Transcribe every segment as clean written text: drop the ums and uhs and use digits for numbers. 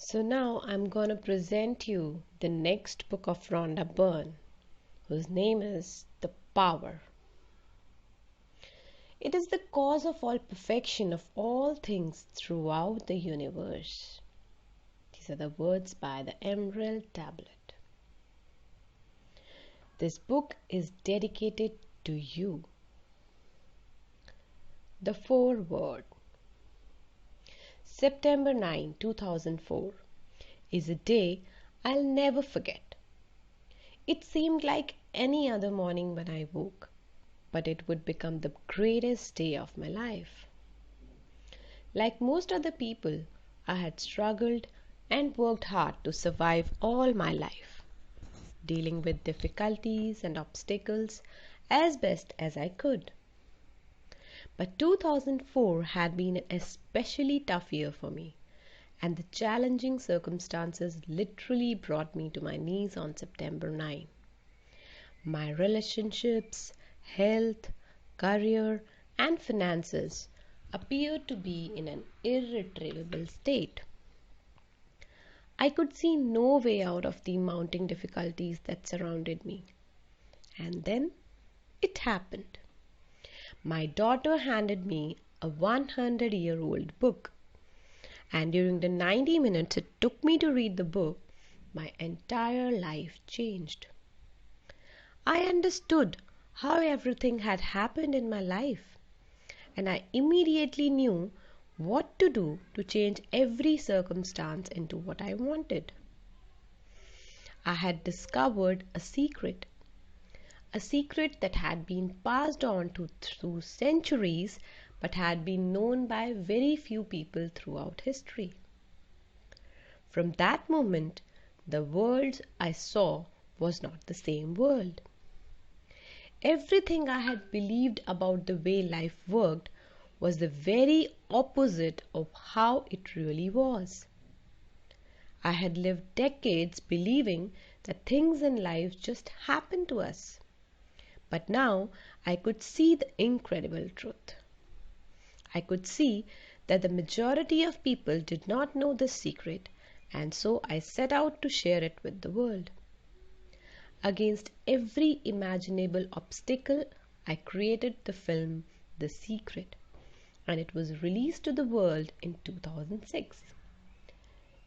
So now I'm going to present you the next book of Rhonda Byrne, whose name is The Power. It is the cause of all perfection of all things throughout the universe. These are the words by the Emerald Tablet. This book is dedicated to you. The foreword. September 9, 2004 is a day I'll never forget. It seemed like any other morning when I woke, but it would become the greatest day of my life. Like most other people, I had struggled and worked hard to survive all my life, dealing with difficulties and obstacles as best as I could. But 2004 had been an especially tough year for me, and the challenging circumstances literally brought me to my knees on September 9. My relationships, health, career, and finances appeared to be in an irretrievable state. I could see no way out of the mounting difficulties that surrounded me. And then it happened. My daughter handed me a 100-year-old book, and during the 90 minutes it took me to read the book, my entire life changed. I understood how everything had happened in my life, and I immediately knew what to do to change every circumstance into what I wanted. I had discovered a secret that had been passed on through centuries but had been known by very few people throughout history. From that moment, the world I saw was not the same world. Everything I had believed about the way life worked was the very opposite of how it really was. I had lived decades believing that things in life just happened to us. But now I could see the incredible truth. I could see that the majority of people did not know this secret, and so I set out to share it with the world. Against every imaginable obstacle, I created the film The Secret, and it was released to the world in 2006.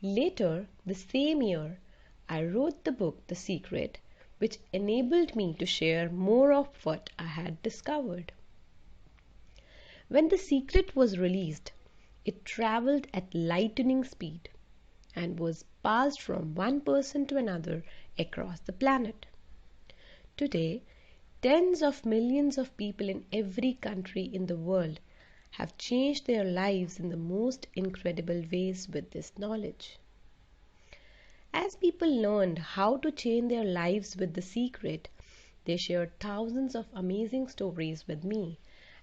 Later, the same year, I wrote the book The Secret, which enabled me to share more of what I had discovered. When The Secret was released, it traveled at lightning speed and was passed from one person to another across the planet. Today, tens of millions of people in every country in the world have changed their lives in the most incredible ways with this knowledge. As people learned how to change their lives with The Secret, they shared thousands of amazing stories with me,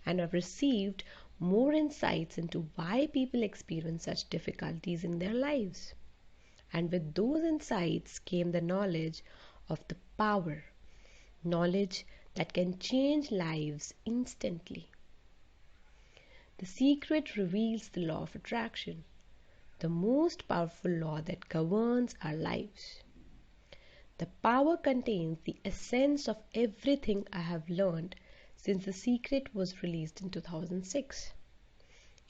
and I've received more insights into why people experience such difficulties in their lives. And with those insights came the knowledge of the power, knowledge that can change lives instantly. The Secret reveals the law of attraction, the most powerful law that governs our lives. The power contains the essence of everything I have learned since The Secret was released in 2006.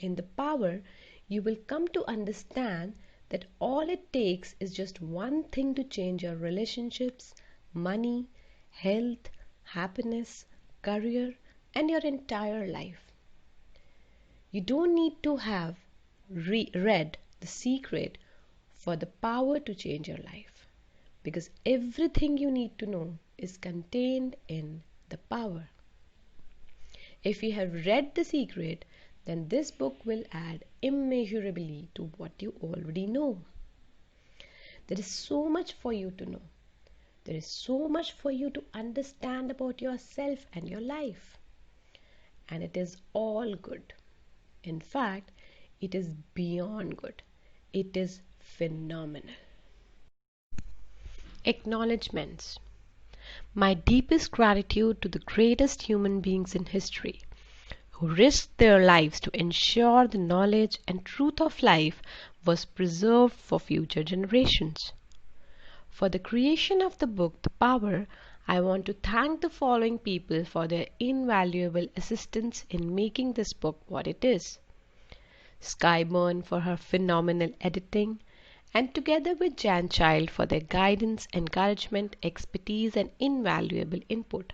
In the power, you will come to understand that all it takes is just one thing to change your relationships, money, health, happiness, career, and your entire life. You don't need to have read The Secret for the power to change your life, because everything you need to know is contained in the power. If you have read The Secret, then this book will add immeasurably to what you already know. There is so much for you to know. There is so much for you to understand about yourself and your life. And it is all good. In fact, it is beyond good. It is phenomenal. Acknowledgements. My deepest gratitude to the greatest human beings in history who risked their lives to ensure the knowledge and truth of life was preserved for future generations. For the creation of the book The Power, I want to thank the following people for their invaluable assistance in making this book what it is. Skyburn for her phenomenal editing, and together with Jan Child for their guidance, encouragement, expertise, and invaluable input.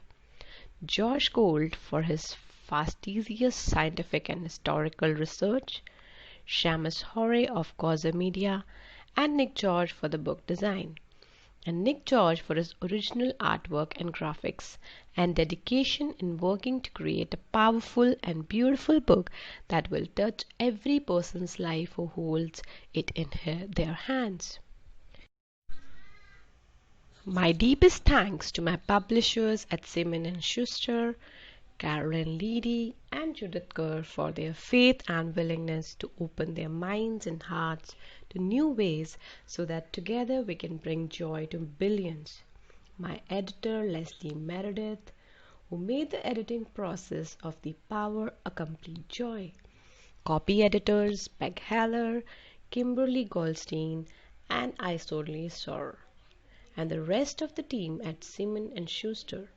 Josh Gold for his fastidious scientific and historical research, Shamus Hore of Causa Media, and Nick George for the book design. And Nick George for his original artwork and graphics and dedication in working to create a powerful and beautiful book that will touch every person's life who holds it in their hands. My deepest thanks to my publishers at Simon & Schuster, Carolyn Leedy and Judith Kerr for their faith and willingness to open their minds and hearts to new ways so that together we can bring joy to billions. My editor Leslie Meredith, who made the editing process of The Power a complete joy. Copy editors Peg Haller, Kimberly Goldstein and Isolde Sor. And the rest of the team at Simon & Schuster,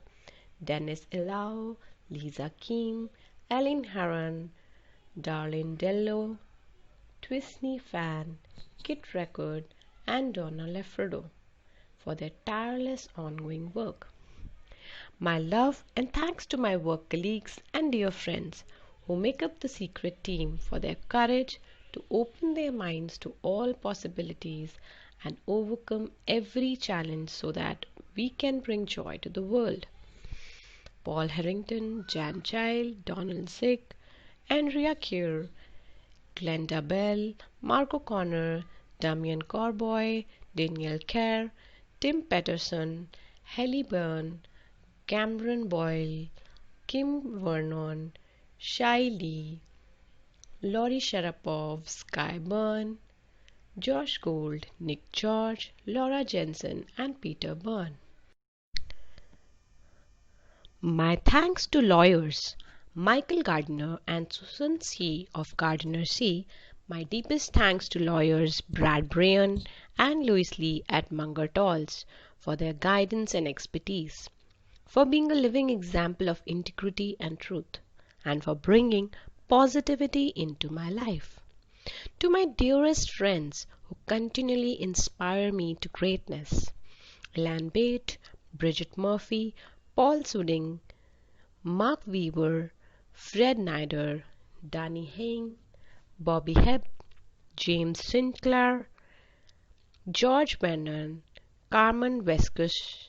Dennis Elau, Lisa Kim, Ellen Haran, Darlene Dello, Twisney Fan, Kit Record, and Donna Lefredo for their tireless ongoing work. My love and thanks to my work colleagues and dear friends who make up the secret team for their courage to open their minds to all possibilities and overcome every challenge so that we can bring joy to the world. Paul Harrington, Jan Child, Donald Zick, Andrea Keir, Glenda Bell, Mark O'Connor, Damian Corboy, Danielle Kerr, Tim Patterson, Helly Byrne, Cameron Boyle, Kim Vernon, Shai Lee, Laurie Sharapov, Sky Byrne, Josh Gold, Nick George, Laura Jensen, and Peter Byrne. My thanks to lawyers Michael Gardner and Susan C. of Gardner C. My deepest thanks to lawyers Brad Bryan and Louis Lee at Munger Tolls for their guidance and expertise, for being a living example of integrity and truth, and for bringing positivity into my life. To my dearest friends who continually inspire me to greatness, Elan Bate, Bridget Murphy, Paul Suding, Mark Weaver, Fred Nider, Danny Hain, Bobby Hebb, James Sinclair, George Vernon, Carmen Veskus,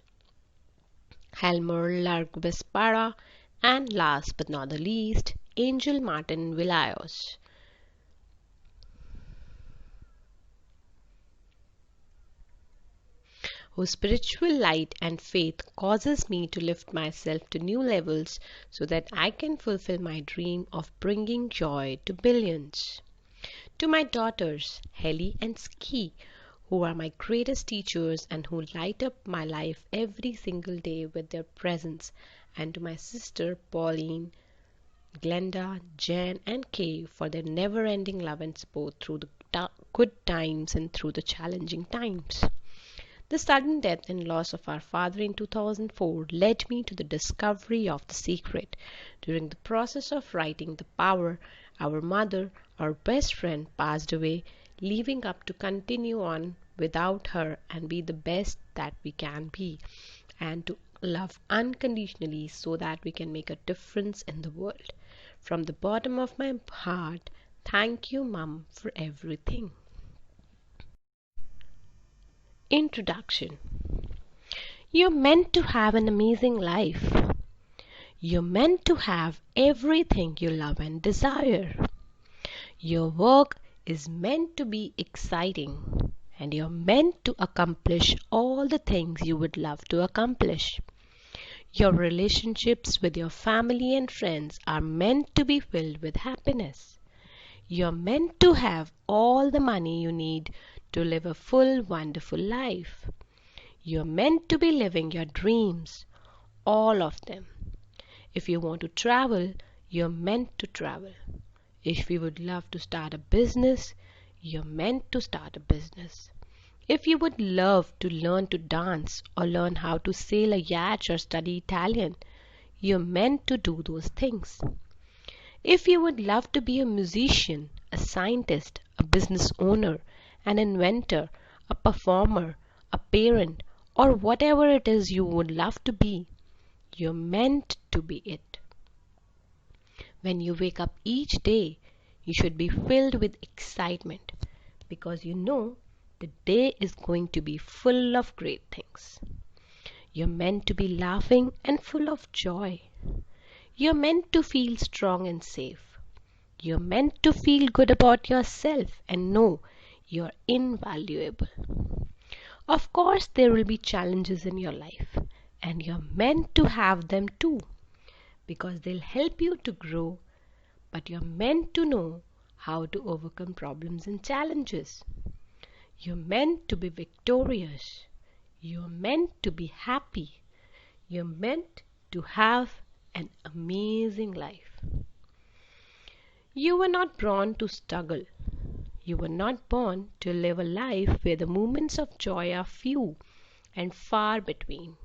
Helmer Largvespara, and last but not the least, Angel Martin Vilayos. Whose spiritual light and faith causes me to lift myself to new levels so that I can fulfill my dream of bringing joy to billions. To my daughters, Helly and Ski, who are my greatest teachers and who light up my life every single day with their presence, and to my sister Pauline, Glenda, Jan, and Kay for their never-ending love and support through the good times and through the challenging times. The sudden death and loss of our father in 2004 led me to the discovery of the secret. During the process of writing The Power, our mother, our best friend, passed away, leaving us to continue on without her and be the best that we can be, and to love unconditionally so that we can make a difference in the world. From the bottom of my heart, thank you, Mum, for everything. Introduction. You're meant to have an amazing life. You're meant to have everything you love and desire. Your work is meant to be exciting, and you're meant to accomplish all the things you would love to accomplish. Your relationships with your family and friends are meant to be filled with happiness. You're meant to have all the money you need to live a full, wonderful life. You're meant to be living your dreams, all of them. If you want to travel, you're meant to travel. If you would love to start a business, you're meant to start a business. If you would love to learn to dance or learn how to sail a yacht or study Italian, you're meant to do those things. If you would love to be a musician, a scientist, a business owner, an inventor, a performer, a parent, or whatever it is you would love to be, you're meant to be it. When you wake up each day, you should be filled with excitement because you know the day is going to be full of great things. You're meant to be laughing and full of joy. You're meant to feel strong and safe. You're meant to feel good about yourself and know you're invaluable. Of course, there will be challenges in your life, and you're meant to have them too because they'll help you to grow, but you're meant to know how to overcome problems and challenges. You're meant to be victorious. You're meant to be happy. You're meant to have an amazing life. You were not born to struggle. You were not born to live a life where the moments of joy are few and far between.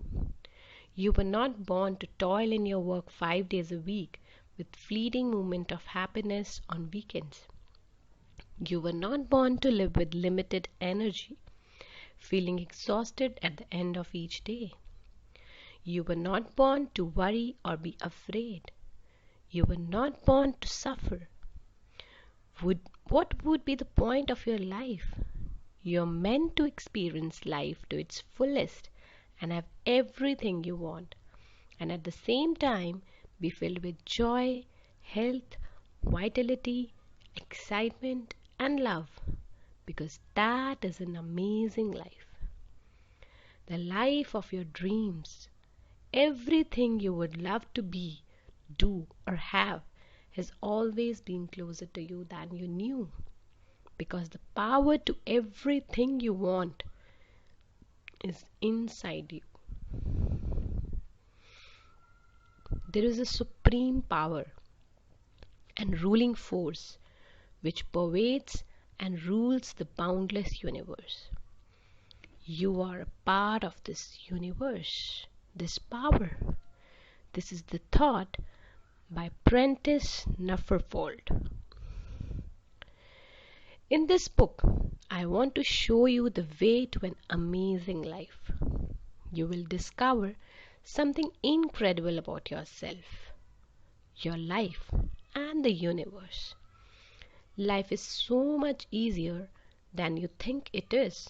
You were not born to toil in your work 5 days a week with fleeting moment of happiness on weekends. You were not born to live with limited energy, feeling exhausted at the end of each day. You were not born to worry or be afraid. You were not born to suffer. What would be the point of your life? You're meant to experience life to its fullest and have everything you want, and at the same time be filled with joy, health, vitality, excitement, and love, because that is an amazing life. The life of your dreams, everything you would love to be, do, or have has always been closer to you than you knew, because the power to everything you want is inside you. There is a supreme power and ruling force which pervades and rules the boundless universe. You are a part of this universe, this power. This is the thought by Prentice Nufferfold. In this book, I want to show you the way to an amazing life. You will discover something incredible about yourself, your life, and the universe. Life is so much easier than you think it is.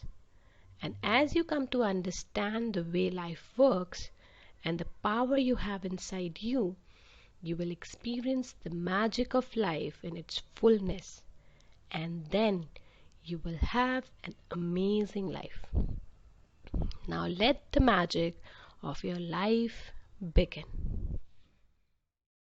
And as you come to understand the way life works and the power you have inside you, you will experience the magic of life in its fullness. And then you will have an amazing life. Now let the magic of your life begin.